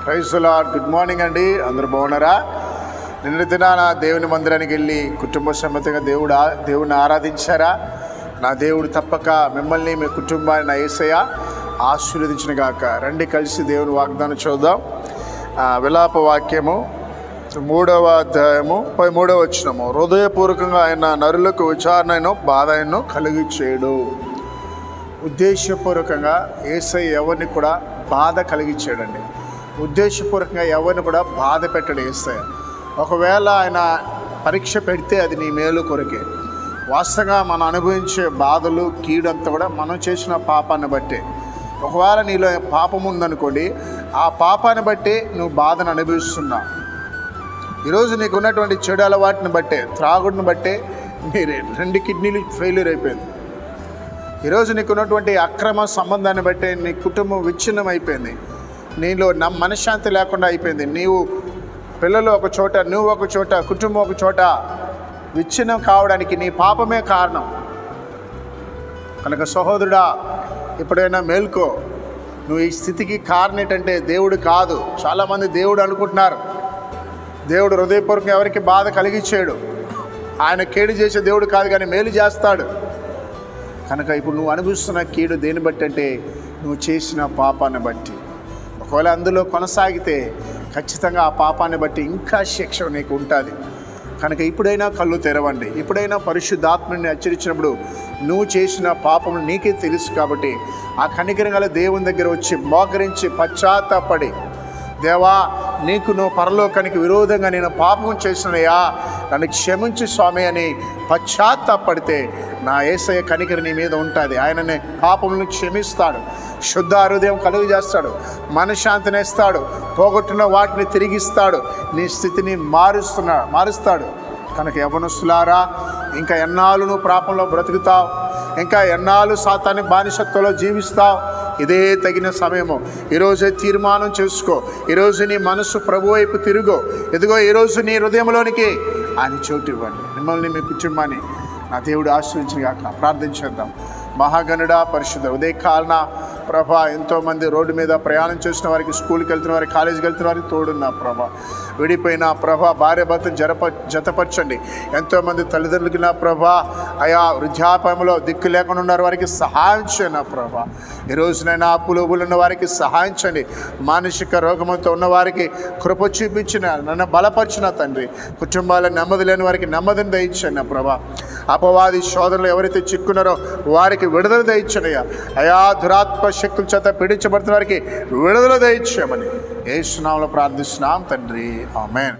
Praise the lord. Good morning అండి, అందరూ బాగున్నారా? నిన్న దినాన దేవుని మందిరానికి వెళ్ళి కుటుంబ సమేతంగా దేవుడిని ఆరాధించారా? నా దేవుడు తప్పక మిమ్మల్ని మీ కుటుంబాన్ని నా యేసయ్య ఆశీర్వదించిన గాక. రండి కలిసి దేవుని వాగ్దానం చూద్దాం. విలాప వాక్యము 3వ అధ్యాయము 13వ వచనము. హృదయపూర్వకంగా ఆయన నరులకు విచారణను బాధను కలిగి చేయడు. ఉద్దేశపూర్వకంగా యేసయ్య ఎవరిని కూడా బాధ కలిగించాడండి. ఉద్దేశపూర్వకంగా ఎవరిని కూడా బాధ పెట్టాడు యేసయ్య. ఒకవేళ ఆయన పరీక్ష పెడితే అది నీ మేలు కొరకే. వాస్తవంగా మనం అనుభవించే బాధలు కీడంతా కూడా మనం చేసిన పాపాన్ని బట్టే. ఒకవేళ నీలో పాపం ఉందనుకోండి, ఆ పాపాన్ని బట్టి నువ్వు బాధను అనుభవిస్తున్నావు. ఈరోజు నీకు ఉన్నటువంటి చెడు అలవాటుని బట్టే, త్రాగుడిని బట్టే మీరు 2 కిడ్నీలు ఫెయిల్యూర్ అయిపోయింది. ఈరోజు నీకున్నటువంటి అక్రమ సంబంధాన్ని బట్టే నీ కుటుంబం విచ్ఛిన్నం అయిపోయింది. నీలో మనశ్శాంతి లేకుండా అయిపోయింది. నీవు పిల్లలు ఒక చోట, నువ్వు ఒక చోట, కుటుంబం ఒక చోట విచ్ఛిన్నం కావడానికి నీ పాపమే కారణం. కనుక సహోదరుడా, ఎప్పుడైనా మేల్కో. నువ్వు ఈ స్థితికి కారణం ఏంటంటే దేవుడు కాదు. చాలామంది దేవుడు అనుకుంటున్నారు. దేవుడు హృదయపూర్వకంగా ఎవరికి బాధ కలిగించాడు. ఆయన కీడు చేసే దేవుడు కాదు, కానీ మేలు చేస్తాడు. కనుక ఇప్పుడు నువ్వు అనుభవిస్తున్న కీడు దేని బట్టి అంటే నువ్వు చేసిన పాపాన్ని బట్టి. ఒకవేళ అందులో కొనసాగితే ఖచ్చితంగా ఆ పాపాన్ని బట్టి ఇంకా శిక్ష నీకు ఉంటుంది. కనుక ఇప్పుడైనా కళ్ళు తెరవండి. ఇప్పుడైనా పరిశుద్ధాత్మని హెచ్చరించినప్పుడు నువ్వు చేసిన పాపం నీకే తెలుసు కాబట్టి ఆ కనికరం గల దేవుని దగ్గర వచ్చి మోకరించి పశ్చాత్తాపడి, దేవా, నీకు నువ్వు పరలోకానికి విరోధంగా నేను పాపం చేసినయ్యా, నన్ను క్షమించు స్వామి అని పశ్చాత్తాపడితే నా యేసయ్య కనికరం నీ మీద ఉంటుంది. ఆయననే పాపములను క్షమిస్తాడు, శుద్ధ హృదయం కలుగు చేస్తాడు, మనశ్శాంతిని ఇస్తాడు, పోగొట్టిన వాటిని తిరిగిస్తాడు, నీ స్థితిని మారుస్తాడు. కనుక యవ్వనస్తులారా, ఇంకా ఎన్నాళ్ళు నువ్వు పాపంలో బ్రతుకుతావు? ఇంకా ఎన్నాళ్ళు సాతాను బానిసత్వంలో జీవిస్తావు? ఇదే తగిన సమయము. ఈరోజే తీర్మానం చేసుకో. ఈరోజు నీ మనసు ప్రభు వైపు తిరుగు. ఇదిగో ఈరోజు నీ హృదయంలోనికి ఆయన చోటు ఇవ్వండి. మిమ్మల్ని, మీ కుటుంబాన్ని నా దేవుడు ఆశీర్వదించుగాక. ప్రార్థించేద్దాం. మహాగణుడా, పరిశుద్ధ ఉదయకాలన ప్రభా, ఎంతోమంది రోడ్డు మీద ప్రయాణం చేసిన వారికి, స్కూల్కి వెళ్తున్న వారికి, కాలేజీకి వెళ్తున్న వారికి తోడున్నా ప్రభా. విడిపోయిన ప్రభా భార్య భర్తను జతపరచండి. ఎంతోమంది తల్లిదండ్రులకి నా ప్రభా అయా వృద్ధాప్యంలో దిక్కు లేకుండా ఉన్నారు, వారికి సహాయం చేయండి నా ప్రభా. ఈరోజునైనా అప్పులుబులు ఉన్న వారికి సహాయం చేయండి. మానసిక రోగంతో ఉన్న వారికి కృప చూపించిన, నన్ను బలపరిచిన తండ్రి. కుటుంబాల నెమ్మది లేని వారికి నెమ్మదిని దయచేయండి నా ప్రభా. అపవాది శోధనలు ఎవరైతే చిక్కున్నారో వారికి విడుదల దయచేయ్యా. అయా దురాత్మ శక్తుల చేత పీడించబడుతున్న వారికి విడుదల దయచేయమని యేసు నామములో ప్రార్థిస్తున్నాం తండ్రి. ఆమేన్.